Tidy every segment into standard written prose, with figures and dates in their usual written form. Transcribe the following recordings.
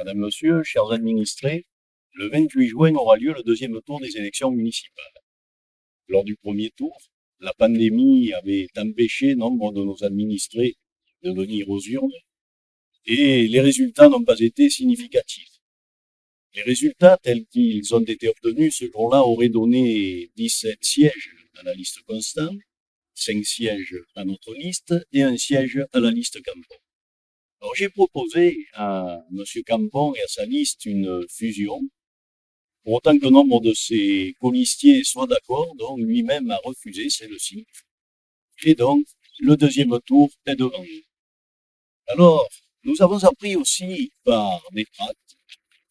Madame, Monsieur, chers administrés, le 28 juin aura lieu le deuxième tour des élections municipales. Lors du premier tour, la pandémie avait empêché nombre de nos administrés de venir aux urnes et les résultats n'ont pas été significatifs. Les résultats tels qu'ils ont été obtenus ce jour-là auraient donné 17 sièges à la liste constante, 5 sièges à notre liste et 1 siège à la liste Campon. Alors j'ai proposé à M. Campon et à sa liste une fusion, pour autant que nombre de ses colistiers soient d'accord, donc lui-même a refusé celle-ci. Et donc, le deuxième tour est devant nous. Alors, nous avons appris aussi par des tracts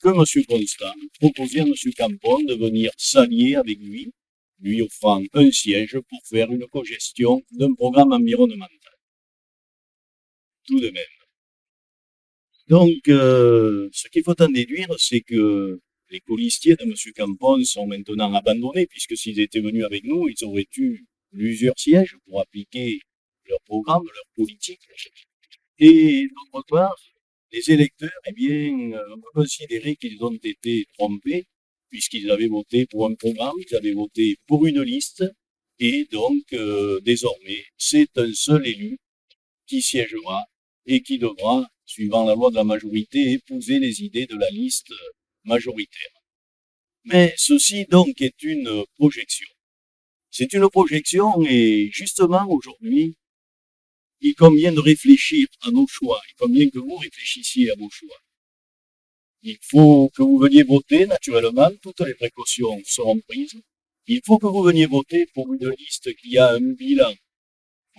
que M. Constant proposait à M. Campon de venir s'allier avec lui offrant un siège pour faire une cogestion d'un programme environnemental. Tout de même. Donc, ce qu'il faut en déduire, c'est que les colistiers de M. Campon sont maintenant abandonnés, puisque s'ils étaient venus avec nous, ils auraient eu plusieurs sièges pour appliquer leur programme, leur politique. Et d'autre part, les électeurs, eh bien, ont considéré qu'ils ont été trompés, puisqu'ils avaient voté pour un programme, ils avaient voté pour une liste, et donc, désormais, c'est un seul élu qui siégera et qui devra, suivant la loi de la majorité, épouser les idées de la liste majoritaire. Mais ceci donc est une projection. C'est une projection et justement aujourd'hui, il convient de réfléchir à nos choix, il convient que vous réfléchissiez à vos choix. Il faut que vous veniez voter, naturellement, toutes les précautions seront prises. Il faut que vous veniez voter pour une liste qui a un bilan.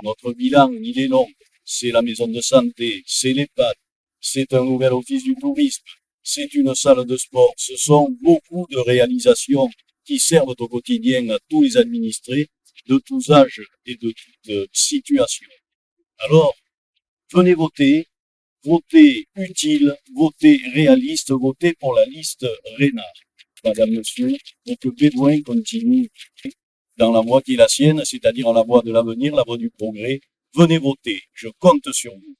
Notre bilan, il est long. C'est la maison de santé, c'est l'EHPAD, c'est un nouvel office du tourisme, c'est une salle de sport. Ce sont beaucoup de réalisations qui servent au quotidien à tous les administrés de tous âges et de toutes situations. Alors, venez voter, votez utile, votez réaliste, votez pour la liste Rénard. Madame, Monsieur, pour que Bédouin continue dans la voie qui est la sienne, c'est-à-dire la voie de l'avenir, la voie du progrès. Venez voter, je compte sur vous.